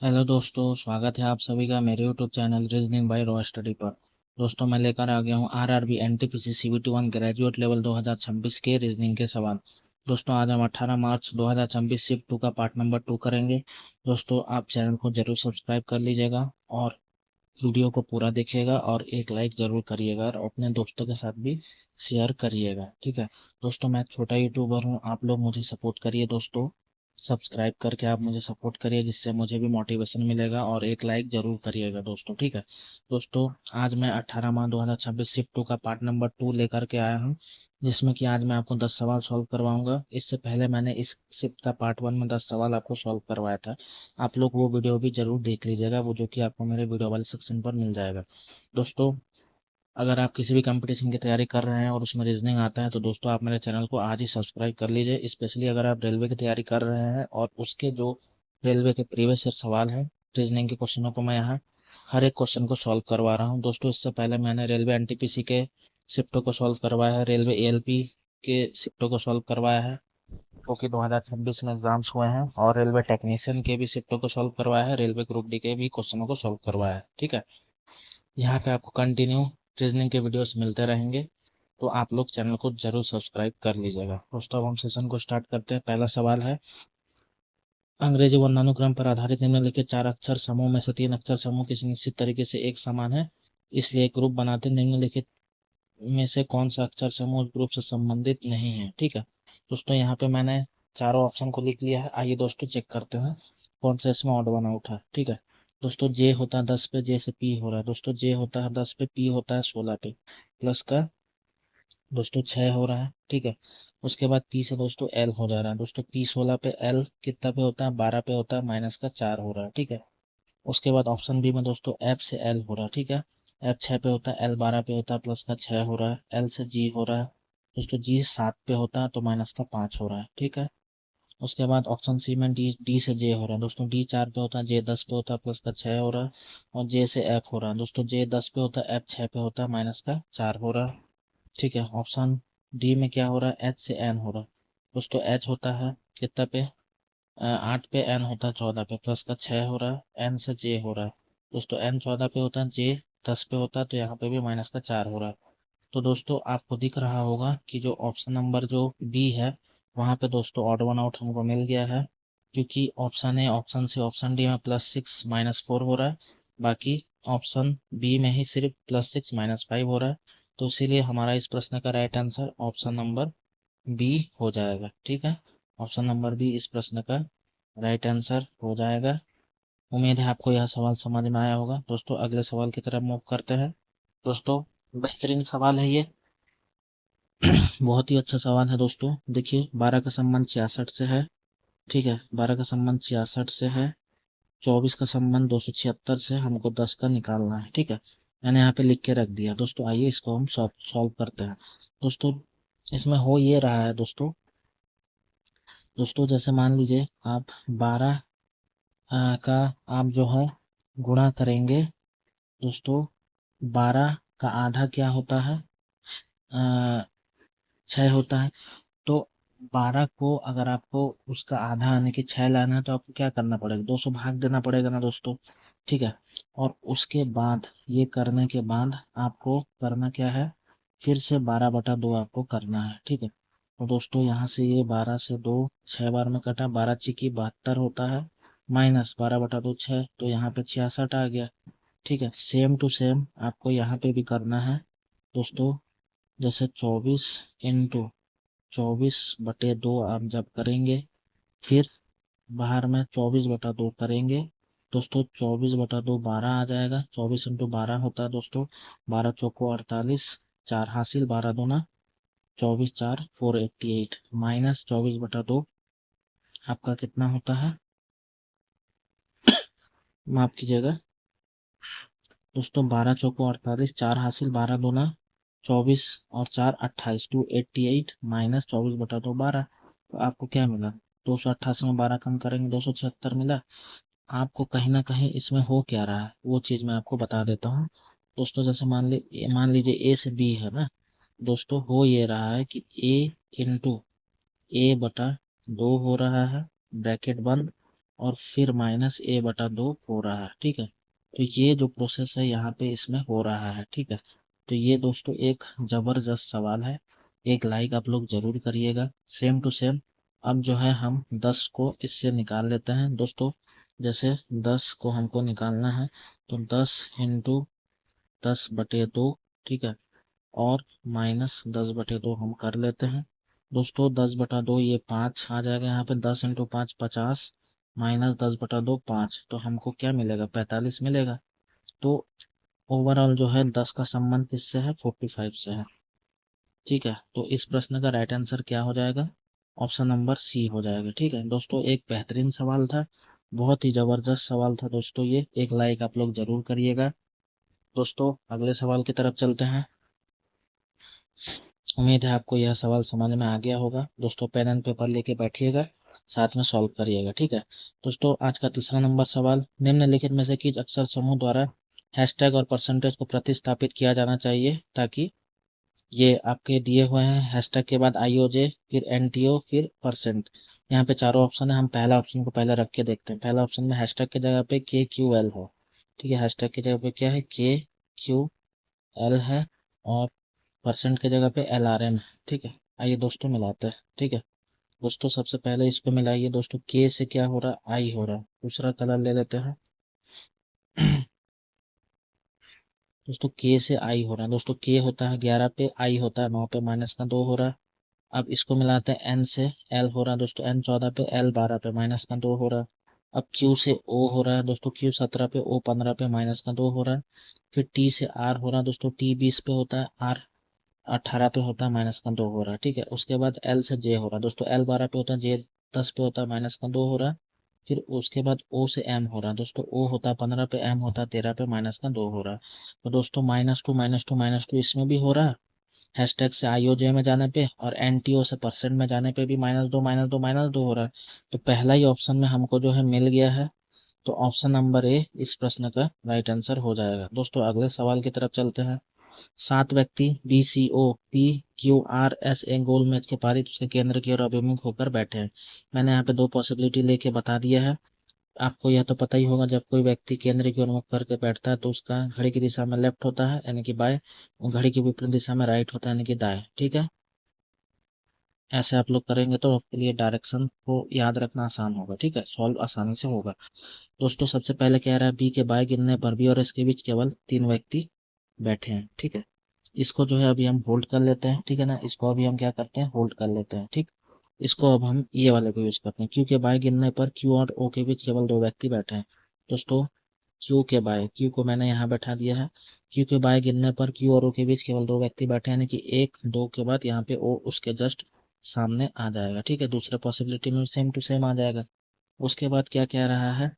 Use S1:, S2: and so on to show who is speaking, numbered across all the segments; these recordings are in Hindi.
S1: हेलो दोस्तों, स्वागत है आप सभी का मेरे YouTube channel reasoning bye raw study पर। दोस्तों, मैं लेकर आ गया हूँ RRB NTPC CBT 1 graduate level 2026 के रीजनिंग के सवाल। दोस्तों, आज हम 18 मार्च 2026 शिफ्ट 2 का पार्ट नंबर 2 करेंगे। दोस्तों, आप चैनल को जरूर सब्सक्राइब कर लीजिएगा और वीडियो को पूरा देखिएगा और एक लाइक जरूर करिएगा और अपने दोस्तों के साथ भी शेयर करिएगा। ठीक है दोस्तों, मैं छोटा यूट्यूबर हूँ, आप लोग मुझे सपोर्ट करिए दोस्तों। सब्सक्राइब करके आप मुझे सपोर्ट करिए, जिससे मुझे भी मोटिवेशन मिलेगा, और एक लाइक जरूर करिएगा दोस्तों। ठीक है दोस्तों, आज मैं 18 माह 2026 शिफ्ट 2 का पार्ट नंबर 2 लेकर के आया हूँ, जिसमें कि आज मैं आपको 10 सवाल सॉल्व करवाऊंगा। इससे पहले मैंने इस शिफ्ट का पार्ट 1 में 10 सवाल आपको सॉल्व करवाया था। आप लोग वो वीडियो भी जरूर देख लीजिएगा, वो जो कि आपको मेरे वीडियो वाले सेक्शन पर मिल जाएगा। दोस्तों, अगर आप किसी भी कंपटीशन की तैयारी कर रहे हैं और उसमें रीजनिंग आता है तो दोस्तों आप मेरे चैनल को आज ही सब्सक्राइब कर लीजिए। स्पेशली अगर आप रेलवे की तैयारी कर रहे हैं और उसके जो रेलवे के प्रीवियस ईयर सवाल हैं, रीजनिंग के क्वेश्चनों को मैं यहाँ हर एक क्वेश्चन को सॉल्व करवा रहा हूँ। दोस्तों, इससे पहले मैंने रेलवे एनटीपीसी के शिफ्टों को सॉल्व करवाया है, रेलवे एएलपी के शिफ्टों को सॉल्व करवाया है जो कि 2026 में एग्जाम्स हुए हैं, और रेलवे टेक्नीशियन के भी शिफ्टों को सॉल्व करवाया है, रेलवे ग्रुप डी के भी क्वेश्चनों को सॉल्व करवाया है। ठीक है, यहाँ पे आपको कंटिन्यू रीजनिंग के वीडियोस मिलते रहेंगे, तो आप लोग चैनल को जरूर सब्सक्राइब कर लीजिएगा। दोस्तों, अब हम सेशन को स्टार्ट करते हैं। पहला सवाल है, अंग्रेजी वर्णानुक्रम पर आधारित निम्नलिखित चार अक्षर समूह में से तीन अक्षर समूह किसी निश्चित तरीके से एक समान है, इसलिए एक ग्रुप बनाते निम्नलिखित में से कौन सा अक्षर समूह उस ग्रुप से संबंधित नहीं है। ठीक है दोस्तों, यहाँ पे मैंने चारों ऑप्शन को लिख लिया है। आइए दोस्तों चेक करते हैं कौन सा इसमें ऑड वन आउट है। ठीक है दोस्तों, जे होता है 10 पे, जे से पी हो रहा है दोस्तों, जे होता है 10 पे, पी होता है 16 पे, प्लस का दोस्तों 6 हो रहा है। ठीक है, उसके बाद पी से दोस्तों एल हो जा रहा है दोस्तों, पी 16 पे, एल कितना पे होता है 12 पे होता है, माइनस का 4 हो रहा है। ठीक है, उसके बाद ऑप्शन बी में दोस्तों एफ से एल हो रहा है। ठीक है, एफ 6 पे होता है, एल 12 पे होता है, प्लस का 6 हो रहा है। एल से जी हो रहा है दोस्तों, जी 7 पे होता है तो माइनस का 5 हो रहा है। ठीक है, उसके बाद ऑप्शन सी में डी डी से जे हो रहा है दोस्तों, डी 4 पे होता है, जे 10 पे होता है, प्लस का 6 हो रहा है। और जे से एफ हो रहा है दोस्तों, जे 10 पे होता है, एफ 6 पे होता है, माइनस का 4 हो रहा है। ठीक है, ऑप्शन डी में क्या हो रहा है, एच से एन हो रहा है दोस्तों, एच होता है कितना पे 8 पे, एन होता है 14 पे, प्लस का 6 हो रहा है। एन से जे हो रहा है दोस्तों, एन 14 पे होता है, जे 10 पे होता है, तो यहाँ पे भी माइनस का 4 हो रहा है। तो दोस्तों आपको दिख रहा होगा कि जो ऑप्शन नंबर जो बी है, वहाँ पे दोस्तों ऑड वन आउट हमको मिल गया है, क्योंकि option A, option C, option D में +6 -4 हो रहा है, बाकी ऑप्शन बी में ही सिर्फ +6 -5 हो रहा है। तो इसीलिए हमारा इस प्रश्न का right answer option number B हो जाएगा। ठीक है, ऑप्शन नंबर बी इस प्रश्न का राइट आंसर हो जाएगा। उम्मीद है आपको यह सवाल समझ में आया होगा। दोस्तों, अगले सवाल की तरफ मूव करते हैं। दोस्तों, बेहतरीन सवाल है ये, बहुत ही अच्छा सवाल है दोस्तों। देखिए, 12 का संबंध 66 से है। ठीक है, 12 का संबंध 66 से है, 24 का संबंध 276 से, हमको 10 का निकालना है। ठीक है, मैंने यहाँ पे लिख के रख दिया दोस्तों। आइए इसको हम सॉल्व करते हैं। दोस्तों, इसमें हो ये रहा है दोस्तों, जैसे मान लीजिए आप 12 का आप जो है गुणा करेंगे दोस्तों, 12 का आधा क्या होता है, 6 होता है। तो 12 को अगर आपको उसका आधा यानी कि 6 लाना है, तो आपको क्या करना पड़ेगा, 200 भाग देना पड़ेगा ना दोस्तों। ठीक है, और उसके बाद ये करने के बाद आपको करना क्या है, फिर से 12/2 आपको करना है। ठीक है, तो दोस्तों यहाँ से ये 12 से 2 6 बार में कटा, 12 चिकी 72 होता है, माइनस 12/2 6, तो यहाँ पे 66 आ गया। ठीक है, सेम टू सेम आपको यहाँ पे भी करना है दोस्तों। जैसे 24/2 आप जब करेंगे, फिर बाहर में 24/2 करेंगे दोस्तों, 24/2 12 आ जाएगा, 24 × 12 होता है दोस्तों, 12 चौको 48, 4 हासिल, 12 दूना 24, 4 488, माइनस 24/2 आपका कितना होता है, माफ कीजिएगा दोस्तों, 12 चौको 48, 4 हासिल, 12 दूना 24 और 4 28, 288, माइनस 24/2 12। तो आपको क्या मिला, 288 में 12 कम करेंगे 276 मिला। आपको कहीं ना कहीं इसमें हो क्या रहा है, वो चीज मैं आपको बता देता हूँ दोस्तों। जैसे मान लीजिए ए से बी है ना दोस्तों, हो ये रहा है कि ए इंटू A/2 हो रहा है, ब्रैकेट बंद, और फिर -a/2 हो रहा है। ठीक है, तो ये जो प्रोसेस है यहाँ पे इसमें हो रहा है। ठीक है, तो ये दोस्तों एक जबरदस्त सवाल है, एक लाइक आप लोग जरूर करिएगा। सेम टू सेम अब जो है हम 10 को इससे निकाल लेते हैं दोस्तों। जैसे 10 को हमको निकालना है तो 10 इंटू 10/2, ठीक है, और -10/2 हम कर लेते हैं दोस्तों। 10/2 ये 5 आ जाएगा यहाँ पे, 10 इंटू 5 50, -10/2 5, तो हमको क्या मिलेगा, 45 मिलेगा। तो ओवरऑल जो है 10 का संबंध किससे है, 45 से है। ठीक है, तो इस प्रश्न का राइट आंसर क्या हो जाएगा, ऑप्शन नंबर सी हो जाएगा। ठीक है दोस्तों, एक बेहतरीन सवाल था, बहुत ही जबरदस्त सवाल था दोस्तों ये, एक लाइक आप लोग जरूर करिएगा। दोस्तों अगले सवाल की तरफ चलते हैं। उम्मीद है आपको यह सवाल समझ में आ गया होगा दोस्तों। पेन एंड पेपर लेके बैठिएगा, साथ में सॉल्व करिएगा। ठीक है दोस्तों, आज का तीसरा नंबर सवाल, निम्नलिखित में से किस अक्षर समूह द्वारा हैशटैग और परसेंटेज को प्रतिस्थापित किया जाना चाहिए, ताकि ये आपके दिए हुए हैं हैशटैग के बाद IOJ, फिर NTO, फिर परसेंट। यहाँ पे चारों ऑप्शन है, हम पहला ऑप्शन को पहले रख के देखते हैं। पहला ऑप्शन में हैशटैग की जगह पे KQL है। ठीक है, हैशटैग की जगह पे क्या है, KQL है, और परसेंट की जगह पे LRM है। ठीक है, आइए दोस्तों मिलाते हैं। ठीक है दोस्तों, सबसे पहले इसको मिलाइए दोस्तों, K से क्या हो रहा है, I हो रहा है। दूसरा कलर ले लेते हैं दोस्तों, K से I हो रहा है दोस्तों। K होता है 11 पे, I होता है 9 पे, -2 हो रहा है। अब इसको मिलाते हैं, N से L हो रहा है दोस्तों, N 14 पे, L 12 पे, -2 हो रहा है। अब Q से O हो रहा है दोस्तों, Q 17 पे, O 15 पे, -2 हो रहा है। फिर T से R हो रहा है दोस्तों, T 20 पे होता है, R 18 पे होता है, -2 हो रहा है। ठीक है, उसके बाद L से J हो रहा है दोस्तों, L 12 पे होता है, J 10 पे होता है, -2 हो रहा है। फिर उसके बाद O से M हो रहा है दोस्तों, O होता है 15 पे, M होता है 13 पे, -2 हो रहा है। तो दोस्तों -2 -2 -2 इसमें भी हो रहा है, हैशटैग से IOJ में जाने पे, और NTO से परसेंट में जाने पे भी -2 -2 -2 हो रहा है। तो पहला ही ऑप्शन में हमको जो है मिल गया है, तो ऑप्शन नंबर ए इस प्रश्न का राइट आंसर हो जाएगा। दोस्तों अगले सवाल की तरफ चलते हैं। 7 व्यक्ति BCOPQRS एक गोल मैच के पारित उसके केंद्र की ओर अभिमुख होकर बैठे हैं। मैंने यहाँ पे दो पॉसिबिलिटी लेके बता दिया है। आपको यह तो पता ही होगा, जब कोई व्यक्ति केंद्र की ओर मुख करके बैठता है तो उसका घड़ी की दिशा में लेफ्ट होता है यानी कि बाएं, और घड़ी की विपरीत दिशा में राइट होता है यानी कि दाएं। ठीक है, ऐसे आप लोग करेंगे तो आपके लिए डायरेक्शन को याद रखना आसान होगा। ठीक है, सॉल्व आसानी से होगा। दोस्तों सबसे पहले कह रहा है बी के बाएं गिनने पर बी और एस के बीच केवल 3 व्यक्ति बैठे हैं। ठीक है, इसको जो है अभी हम होल्ड कर लेते हैं। ठीक है ना, इसको अभी हम क्या करते हैं, होल्ड कर लेते हैं। ठीक, इसको अब हम ये वाले को यूज करते हैं, क्यू के बाएं गिनने पर क्यू और ओ के बीच केवल 2 व्यक्ति बैठे हैं। दोस्तों क्यू के बाएं, क्यू को मैंने यहाँ बैठा दिया है, क्यू के बाएं गिनने पर क्यू और ओ के बीच केवल 2 व्यक्ति बैठे हैं, यानी कि 1 2 के बाद यहाँ पे ओ उसके जस्ट सामने आ जाएगा। ठीक है, दूसरे पॉसिबिलिटी में सेम टू सेम आ जाएगा। उसके बाद क्या कह रहा है,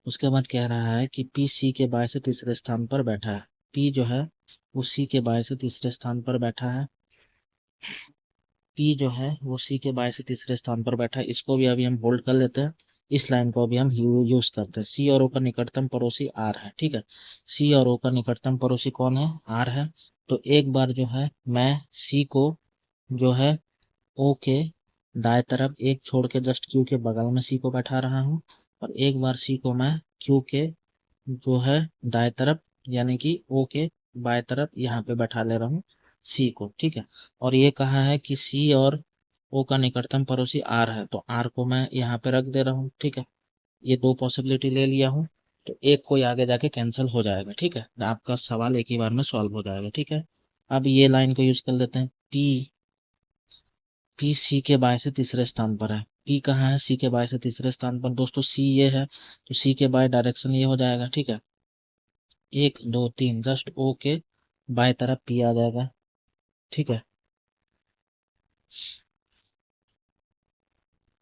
S1: उसके बाद कह रहा है कि पी सी के बाएं से तीसरे स्थान पर बैठा है। पी जो है वो सी के बाएं से तीसरे स्थान पर बैठा है। पी जो है वो सी के बाएं से तीसरे स्थान पर बैठा है। इसको भी अभी हम होल्ड कर लेते हैं, इस लाइन को अभी हम यूज करते हैं। सी और ओ का निकटतम पड़ोसी आर है। ठीक है, सी और ओ का निकटतम पड़ोसी कौन है, आर है। तो एक बार जो है मैं सी को जो है ओ के दाएं तरफ एक छोड़ के जस्ट क्यू के बगल में सी को बैठा रहा हूँ, और एक बार सी को मैं क्यू के जो है दाएं तरफ यानी कि ओ के बाएं तरफ यहाँ पे बैठा ले रहा हूँ सी को। ठीक है, और ये कहा है कि सी और ओ का निकटतम पड़ोसी आर है, तो आर को मैं यहाँ पे रख दे रहा हूँ। ठीक है, ये दो पॉसिबिलिटी ले लिया हूँ, तो एक कोई आगे जाके कैंसिल हो जाएगा। ठीक है, आपका सवाल एक ही बार में सॉल्व हो जाएगा। ठीक है, अब ये लाइन को यूज कर लेते हैं, पी पी सी के बाएं से तीसरे स्थान पर है। पी कहाँ है, सी के बाएं से तीसरे स्थान पर दोस्तों, सी ये है तो सी के बाएं डायरेक्शन ये हो जाएगा। ठीक है, 1 2 3 जस्ट ओ के बाएं तरफ पी आ जाएगा। ठीक है,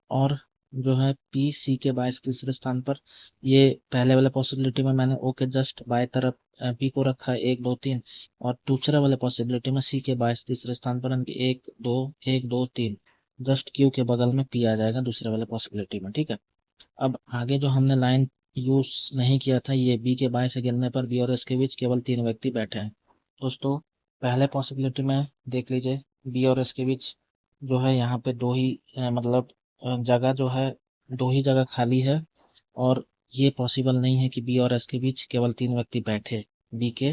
S1: और जो है पी सी के बाएं से तीसरे स्थान पर, ये पहले वाले पॉसिबिलिटी में मैंने ओ के जस्ट बाएं तरफ पी को रखा है 1 2 3, और दूसरे वाले पॉसिबिलिटी में सी के बाएं से तीसरे स्थान पर 1 2 3 जस्ट क्यू के बगल में पी आ जाएगा दूसरे वाले पॉसिबिलिटी में। ठीक है, अब आगे जो हमने लाइन यूज नहीं किया था, ये बी के बाएं से गिरने पर बी और एस के बीच केवल 3 व्यक्ति बैठे हैं। दोस्तों पहले पॉसिबिलिटी में देख लीजिए, बी और एस के बीच जो है यहाँ पे दो ही मतलब जगह जो है दो ही जगह खाली है और ये पॉसिबल नहीं है कि बी और एस के बीच केवल 3 व्यक्ति बैठे बी के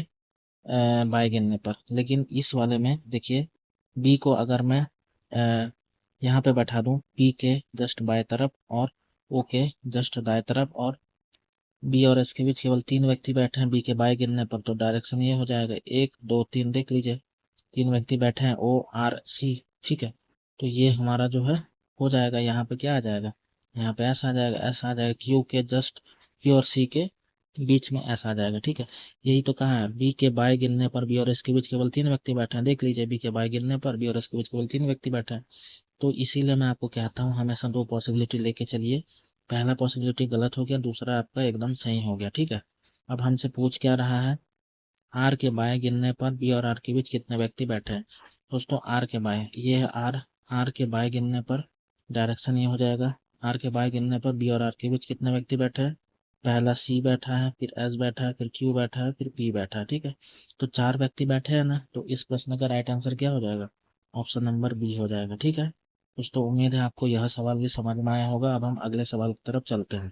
S1: बाएं गिनने पर। लेकिन इस वाले में देखिए बी को अगर मैं यहाँ पे बैठा दूं पी के जस्ट बाएं तरफ और ओ के जस्ट दाएं तरफ, और बी और एस के बीच केवल 3 व्यक्ति बैठे हैं बी के बाएं गिनने पर, तो डायरेक्शन ये हो जाएगा 1 2 3। देख लीजिए 3 व्यक्ति बैठे हैं ओ आर सी, ठीक है। तो ये हमारा जो है हो जाएगा, यहाँ पे क्या आ जाएगा, यहाँ पे ऐसा आ जाएगा, ऐसा आ जाएगा क्यू के जस्ट क्यू और सी के बीच में ऐसा आ जाएगा, ठीक है। यही तो कहा है बी के बाएं गिनने पर बी और एस के बीच केवल 3 व्यक्ति बैठे हैं। देख लीजिए बी के बाएं गिनने पर बी और एस के बीच केवल 3 व्यक्ति बैठे हैं। तो इसीलिए मैं आपको कहता हूँ हमेशा 2 पॉसिबिलिटी लेके चलिए। पहला पॉसिबिलिटी गलत हो गया, दूसरा आपका एकदम सही हो गया, ठीक है। अब हमसे पूछ क्या रहा है, आर के बाएं गिनने पर बी और आर के बीच कितने व्यक्ति बैठे हैं। दोस्तों आर के बाएं ये है आर, आर के बाएं गिनने पर डायरेक्शन ये हो जाएगा, आर के बाएं गिनने पर बी और आर के बीच कितने व्यक्ति बैठे हैं। पहला सी बैठा है, फिर एस बैठा है, फिर क्यू बैठा है, फिर पी बैठा है, ठीक है। तो 4 व्यक्ति बैठे हैं ना, तो इस प्रश्न का राइट आंसर क्या हो जाएगा, ऑप्शन नंबर बी हो जाएगा, ठीक है। दोस्तों उम्मीद है आपको यह सवाल भी समझ में आया होगा। अब हम अगले सवाल की तरफ चलते हैं।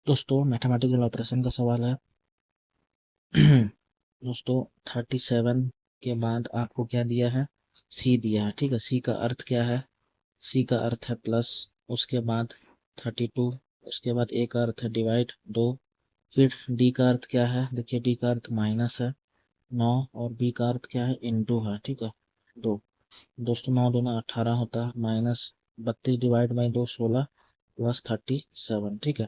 S1: दोस्तों मैथमेटिकल ऑपरेशन का सवाल है। दोस्तों 37 के बाद आपको क्या दिया है, सी दिया है, ठीक है। सी का अर्थ क्या है, सी का अर्थ है प्लस, उसके बाद 32, उसके बाद ए का अर्थ है डिवाइड 2, फिर डी का अर्थ क्या है, देखिए डी का अर्थ माइनस है 9, और बी का अर्थ क्या है इनटू है, ठीक है 2। दोस्तों 9 दूना 18 होता है, माइनस 32 डिवाइड बाई 2 16 प्लस 37, ठीक है।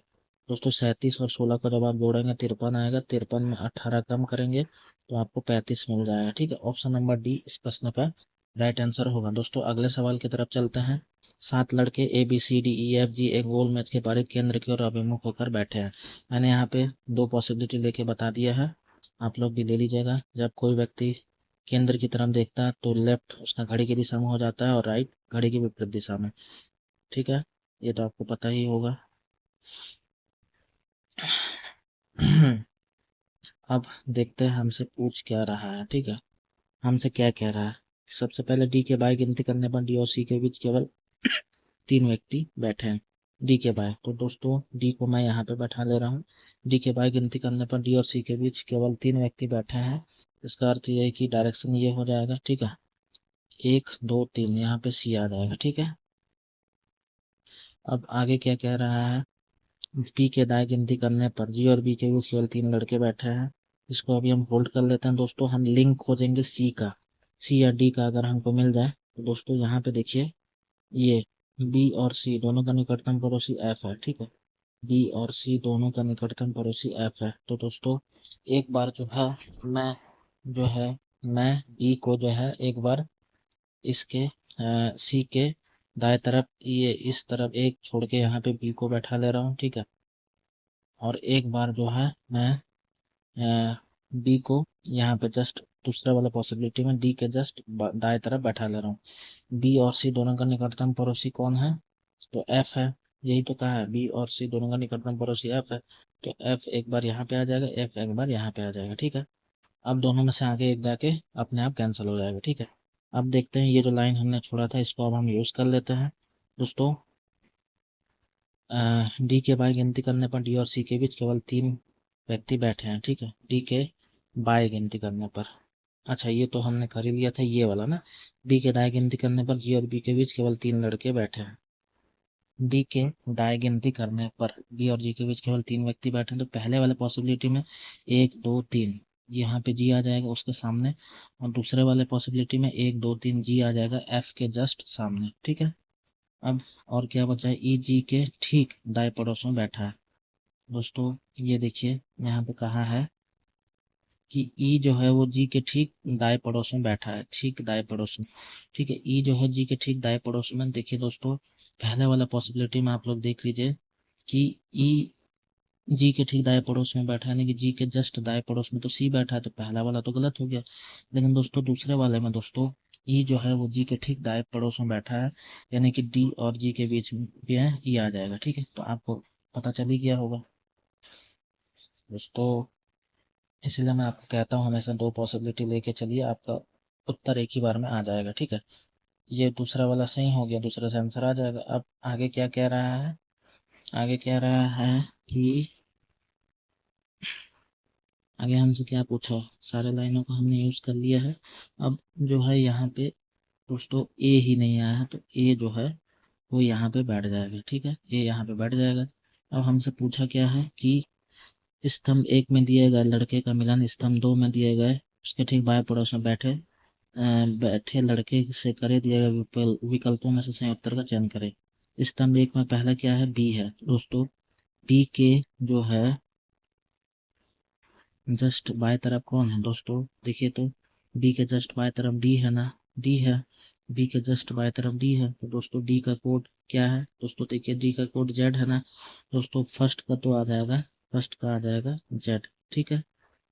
S1: दोस्तों 37 और 16 को जब आप जोड़ेंगे 53 आएगा, 53 में 18 कम करेंगे तो आपको 35 मिल जाएगा, ठीक है। ऑप्शन नंबर डी इस प्रश्न का राइट आंसर होगा। दोस्तों अगले सवाल की तरफ चलते हैं। 7 लड़के A B C D E F G एक गोल मैच के पारित केंद्र की ओर अभिमुख होकर बैठे हैं। मैंने यहाँ पे 2 पॉसिबिलिटी लेके बता दिया है, आप लोग भी ले लीजिएगा। जब कोई व्यक्ति केंद्र की तरफ देखता है तो लेफ्ट उसका घड़ी की दिशा में हो जाता है और राइट घड़ी की विपरीत दिशा में, ठीक है। ये तो आपको पता ही होगा। अब देखते हैं हमसे पूछ क्या रहा है, ठीक है। हमसे क्या कह रहा है, सबसे पहले डी के बाय गिनती करने पर डी और सी के बीच केवल 3 व्यक्ति बैठे हैं डी के बाय। तो दोस्तों डी को मैं यहाँ पे बैठा ले रहा हूँ। डी के बाय गिनती करने पर डी और सी के बीच केवल 3 व्यक्ति बैठे हैं। इसका अर्थ ये है कि डायरेक्शन ये हो जाएगा, ठीक है 1 2 3, यहाँ पे सी आ जाएगा, ठीक है। अब आगे क्या कह रहा है, पी के दाएं गिनती करने पर जी और बी के बीच केवल 3 लड़के बैठे हैं। इसको अभी हम होल्ड कर लेते हैं। दोस्तों हम लिंक खोजेंगे सी का, सी या डी का अगर हमको मिल जाए तो दोस्तों यहाँ पे देखिए ये बी और सी दोनों का निकटतम पड़ोसी एफ है, ठीक है। बी और सी दोनों का निकटतम पड़ोसी एफ है। तो दोस्तों एक बार जो है मैं जो है मैं बी को जो है एक बार इसके सी के दाएं तरफ ये इस तरफ एक छोड़ के यहाँ पे बी को बैठा ले रहा हूँ, ठीक है। और एक बार जो है मैं बी को यहाँ पे जस्ट दूसरा वाला पॉसिबिलिटी में डी के जस्ट दाएं तरफ बैठा ले रहा हूँ। बी और सी दोनों का निकटतम पड़ोसी कौन है, तो एफ है। यही तो कहा है बी और सी दोनों का निकटतम पड़ोसी एफ है। तो एफ एक बार यहाँ पे आ जाएगा, एफ एक बार यहाँ पे आ जाएगा, ठीक है। अब दोनों में से आगे एक जाके अपने आप कैंसिल हो जाएगा, ठीक है। अब देखते हैं ये जो लाइन हमने छोड़ा था इसको अब हम यूज कर लेते हैं। दोस्तों डी के बाय गिनती करने पर डी और सी के बीच केवल 3 व्यक्ति बैठे हैं, ठीक है। डी के बाय गिनती करने पर, अच्छा ये तो हमने कर ही लिया था ये वाला ना। बी के दाएं गिनती करने पर जी और बी के बीच केवल 3 लड़के बैठे हैं। डी के दाएं गिनती करने पर बी और जी के बीच केवल 3 व्यक्ति बैठे हैं। तो पहले वाले पॉसिबिलिटी में 1 2 3 यहाँ पे जी आ जाएगा उसके सामने, और दूसरे वाले पॉसिबिलिटी में 1 2 3 जी आ जाएगा एफ के जस्ट सामने, ठीक है। अब और क्या बचा है, ई जी के ठीक दाएं पड़ोस में बैठा है। दोस्तों ये देखिए यहाँ पे कहा है कि ई जो है वो जी के ठीक दाएं पड़ोस में बैठा है, ठीक दाएं पड़ोस में, ठीक है। ई जो है जी के ठीक दाएं पड़ोस में, देखिए दोस्तों पहले वाला पॉसिबिलिटी में आप लोग देख लीजिए कि ई जी के ठीक दाएं पड़ोस में बैठा है, यानी कि जी के जस्ट दाएं पड़ोस में तो सी बैठा है, तो पहला वाला तो गलत हो गया। लेकिन दोस्तों दूसरे वाले में दोस्तों ई जो है वो जी के ठीक दाएं पड़ोस में बैठा है, यानी कि डी और जी के बीच भी है, ई आ जाएगा, ठीक है। तो आपको पता चल ही गया होगा दोस्तों। इसलिए मैं आपको कहता हूँ हमेशा 2 पॉसिबिलिटी लेके चलिए, आपका उत्तर एक ही बार में आ जाएगा, ठीक है। ये दूसरा वाला सही हो गया, दूसरे से आंसर आ जाएगा। अब आगे क्या कह रहा है, आगे कह रहा है कि आगे हमसे क्या पूछा है, सारे लाइनों को हमने यूज कर लिया है। अब जो है यहाँ पे दोस्तों ए ही नहीं आया है, तो ए जो है वो यहाँ पे बैठ जाएगा। ठीक है, ए यहाँ पे बैठ जाएगा। अब हमसे पूछा क्या है कि स्तंभ एक में दिए गए लड़के का मिलन स्तंभ दो में दिए गए उसके ठीक बाएं पड़ोस में बैठे लड़के से करे दिए गए विकल्पों में से सही उत्तर का चयन करें। स्तंभ एक में पहला क्या है, बी है दोस्तों। बी के जो है जस्ट बाएं तरफ कौन है दोस्तों, देखिए तो बी के जस्ट बाएं तरफ डी है ना, डी है। बी के जस्ट बाएं तरफ डी है, तो दोस्तों डी का कोड क्या है दोस्तों, देखिए डी का कोड जेड है ना दोस्तों। फर्स्ट का तो आ जाएगा, फर्स्ट का आ जाएगा जेड। ठीक है,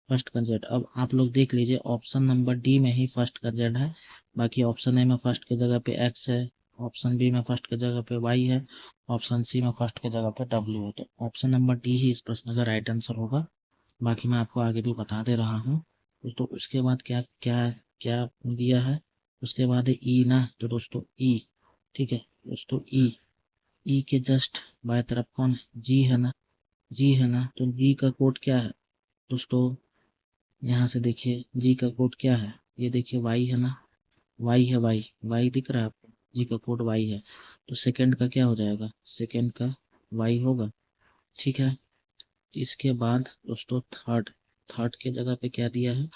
S1: फर्स्ट का जेड। अब आप लोग देख लीजिए ऑप्शन नंबर डी में ही फर्स्ट का जेड है, बाकी ऑप्शन ए में फर्स्ट की जगह पे एक्स है, ऑप्शन बी में फर्स्ट की जगह पे वाई है, ऑप्शन सी में फर्स्ट की जगह पे डब्ल्यू है। तो ऑप्शन नंबर डी ही इस प्रश्न का राइट आंसर होगा। बाकी मैं आपको आगे भी बता दे रहा हूँ। तो उसके बाद क्या क्या क्या दिया है, उसके बाद है ई ना, तो दोस्तों ई। ठीक है दोस्तों, ई। ई के जस्ट बाएं तरफ कौन है, जी है ना, जी है ना। तो जी का कोड क्या है दोस्तों, यहाँ से देखिए जी का कोड क्या है, ये देखिए वाई है ना, वाई है, वाई वाई दिख रहा है आपको, जी का कोड वाई है। तो सेकंड का क्या हो जाएगा, सेकंड का वाई होगा। ठीक है, इसके बाद दोस्तों थर्ड, थर्ड के जगह पे क्या दिया है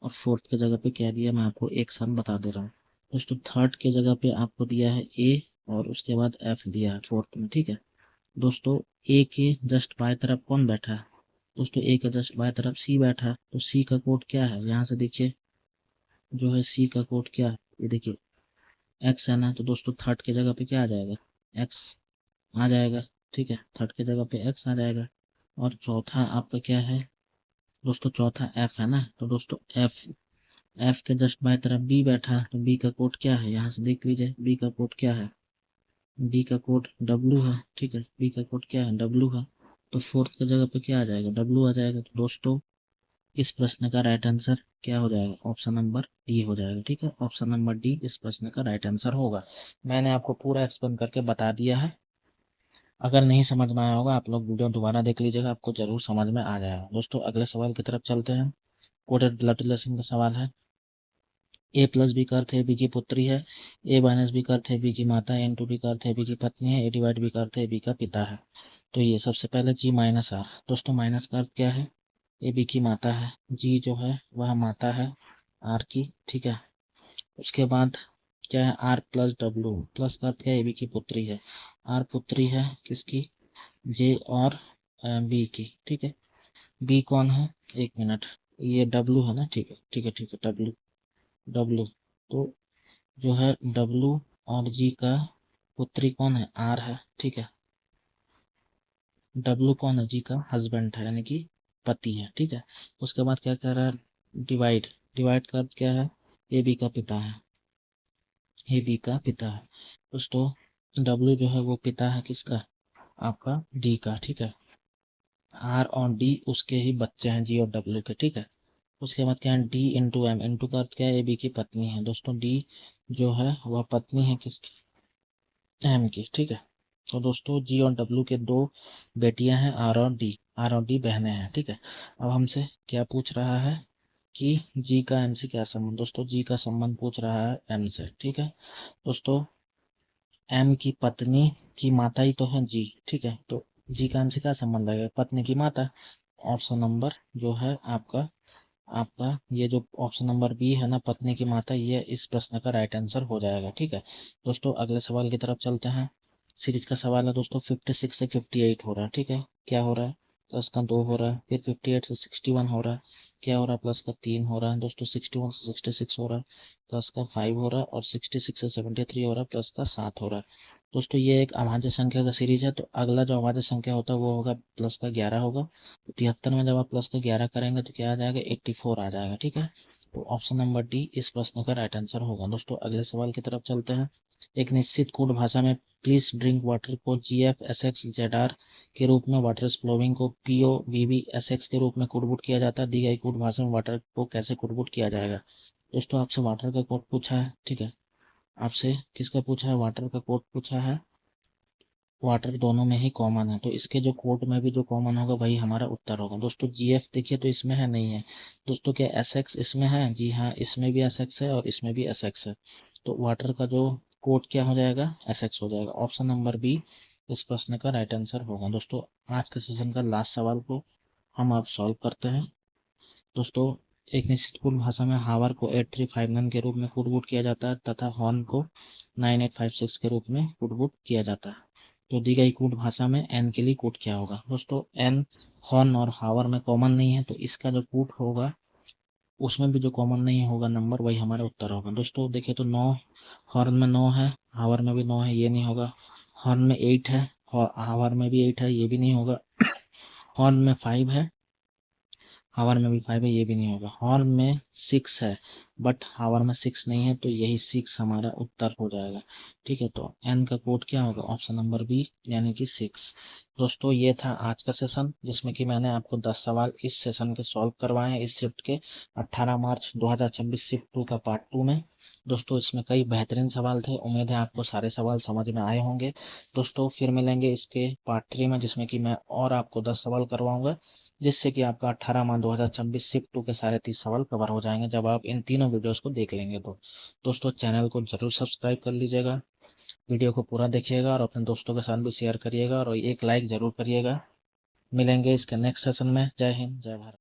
S1: और फोर्थ के जगह पे क्या दिया, मैं आपको एक साथ बता दे रहा हूँ। दोस्तों थर्ड के जगह पे आपको दिया है ए और उसके बाद एफ दिया है फोर्थ में। ठीक है दोस्तों, ए के जस्ट बाएं तरफ कौन बैठा है दोस्तों, ए के जस्ट बाएं तरफ सी बैठा है। तो सी का कोड क्या है, यहाँ से देखिए जो है सी का कोड क्या है, ये देखिए एक्स है ना। तो दोस्तों थर्ड के जगह पे क्या आ जाएगा, एक्स आ जाएगा। ठीक है, थर्ड के जगह पे एक्स आ जाएगा। और चौथा आपका क्या है दोस्तों, चौथा एफ है ना। तो दोस्तों एफ, एफ के जस्ट बाएं तरफ बी बैठा, तो बी का कोड क्या है, यहाँ से देख लीजिए बी का कोड क्या है, बी का कोड डब्लू है। ठीक है, बी का कोड क्या है, डब्लू है। तो फोर्थ की जगह पे क्या आ जाएगा, डब्लू आ जाएगा। तो दोस्तों इस प्रश्न का राइट आंसर क्या हो जाएगा, ऑप्शन नंबर डी हो जाएगा। ठीक है, ऑप्शन नंबर डी इस प्रश्न का राइट आंसर होगा। मैंने आपको पूरा एक्सप्लेन करके बता दिया है। अगर नहीं समझ में आया होगा आप लोग वीडियो दोबारा देख लीजिएगा, आपको जरूर समझ में आ जाएगा। दोस्तों अगले सवाल की तरफ चलते हैं। कोडेड ब्लड रिलेशन का सवाल है। ए प्लस बी का अर्थ है बी की पुत्री है, ए माइनस बी का अर्थ है बी की माता है, एन टू बी का अर्थ है बी की पत्नी है, ए डिवाइड बी का अर्थ है बी का पिता है। तो ये सबसे पहले जी माइनस आर। दोस्तों माइनस का अर्थ क्या है, ए बी की माता है, जी जो है वह माता है आर की। ठीक है, उसके बाद क्या है, आर प्लस डब्लू, प्लस का अर्थ क्या है, ए बी की पुत्री है, आर पुत्री है किसकी, जे और बी की। ठीक है, बी कौन है, एक मिनट, ये डब्लू है ना। ठीक है ठीक है ठीक है, डब्लू, डब्लू। तो जो है डब्लू और जी का पुत्री कौन है, आर है। ठीक है, डब्लू कौन है, जी का हस्बैंड है यानी कि पति है। ठीक है, उसके बाद क्या कह रहा है, डिवाइड, डिवाइड का अर्थ क्या है, ए बी का पिता है, ए बी का पिता है। दोस्तों डब्लू जो है वो पिता है किसका, आपका डी का। ठीक है, आर और डी उसके ही बच्चे हैं, जी और डब्ल्यू के। ठीक है, उसके बाद क्या है, डी इंटू एम, इंटू का अर्थ क्या है, ए बी की पत्नी है। दोस्तों डी जो है वह पत्नी है किसकी, एम की। ठीक है, तो दोस्तों जी और डब्ल्यू के दो बेटियां हैं, आर और डी, आर और डी बहनें हैं। ठीक है, अब हमसे क्या पूछ रहा है कि जी का एम से क्या संबंध, दोस्तों जी का संबंध पूछ रहा है एम से। ठीक है दोस्तों, एम की पत्नी की माता ही तो है जी। ठीक है, तो जी का एम से क्या संबंध लगेगा, पत्नी की माता। ऑप्शन नंबर जो है आपका, आपका ये जो ऑप्शन नंबर बी है ना, पत्नी की माता, ये इस प्रश्न का राइट आंसर हो जाएगा। ठीक है दोस्तों, अगले सवाल की तरफ चलते हैं। सीरीज का सवाल है दोस्तों, 56 से 58 हो रहा है। ठीक है, क्या हो रहा है, प्लस का 2 हो रहा है, फिर 58 से 61 हो रहा है, क्या हो रहा है, प्लस का 3 हो रहा है दोस्तों, 61 से 66 हो रहा है, प्लस का 5 हो रहा है, और 66 से 73 हो रहा है, प्लस का 7 हो रहा है। दोस्तों ये एक अभाज्य संख्या का सीरीज है, तो अगला जो अभाज्य संख्या होता है वो होगा प्लस का 11 होगा। तो 73 में जब आप प्लस का 11 करेंगे तो क्या आ जाएगा, 84 आ जाएगा। ठीक है, तो ऑप्शन नंबर डी इस प्रश्न का राइट आंसर होगा। दोस्तों अगले सवाल की तरफ चलते हैं। एक निश्चित कोड भाषा में प्लीज ड्रिंक वाटर को G F S X Z R के रूप में, वाटर इज फ्लोइंग को P O V B S X के रूप में कोडबुट किया जाता है। दी गई कोड भाषा में वाटर को कैसे कोडबुट किया जाएगा। दोस्तों आपसे वाटर का कोड पूछा है। ठीक है, आपसे किसका पूछा है, वाटर का कोड पूछा है। वाटर दोनों में ही कॉमन है, तो इसके जो कोड में भी जो कॉमन होगा वही हमारा उत्तर होगा। दोस्तों GF देखिए तो इसमें है, नहीं है। दोस्तों क्या SX इसमें है? जी हाँ, इसमें भी SX है और इसमें भी SX है। तो वाटर का जो कोड क्या हो जाएगा? SX हो जाएगा। ऑप्शन नंबर बी इस प्रश्न का राइट आंसर होगा। दोस्तों आज के सेशन का लास्ट सवाल को हम अब सॉल्व करते हैं। दोस्तों एक निश्चित कुल भाषा में हावर को 8359 के रूप में पुटबुट किया जाता है तथा हॉर्न को 9856 के रूप में पुटबुट किया जाता है। तो दी गई कूट भाषा में एन के लिए कूट क्या होगा? दोस्तों एन हॉर्न और हावर में कॉमन नहीं है, तो इसका जो कूट होगा उसमें भी जो कॉमन नहीं होगा नंबर, वही हमारा उत्तर होगा। दोस्तों देखिए तो 9, हॉर्न में 9 है, हावर में भी 9 है, ये नहीं होगा। हॉर्न में 8 है, हावर में भी 8 है, ये भी नहीं होगा। हॉर्न में 5 है, हावर में भी 5 है, ये भी नहीं होगा। हॉर्न में 6 है बट हावर में 6 नहीं है, तो यही 6 हमारा उत्तर हो जाएगा। ठीक है, तो एन का कोड क्या होगा? ऑप्शन नंबर बी यानी कि 6। दोस्तों ये था आज का सेशन, जिसमें कि मैंने आपको 10 सवाल इस सेशन के सॉल्व करवाए हैं, इस शिफ्ट के 18 मार्च 2026 शिफ्ट 2 का पार्ट 2 में। दोस्तों इसमें कई बेहतरीन सवाल थे, उम्मीद है आपको सारे सवाल समझ में आए होंगे। दोस्तों फिर मिलेंगे इसके पार्ट 3 में, जिसमें कि मैं और आपको 10 सवाल करवाऊंगा, जिससे कि आपका 18 माह 2026 शिफ्ट 2 के सारे 30 सवाल कवर हो जाएंगे जब आप इन तीनों वीडियोस को देख लेंगे। तो दोस्तों चैनल को जरूर सब्सक्राइब कर लीजिएगा, वीडियो को पूरा देखिएगा और अपने दोस्तों के साथ भी शेयर करिएगा और एक लाइक जरूर करिएगा। मिलेंगे इसके नेक्स्ट सेशन में। जय हिंद, जय भारत।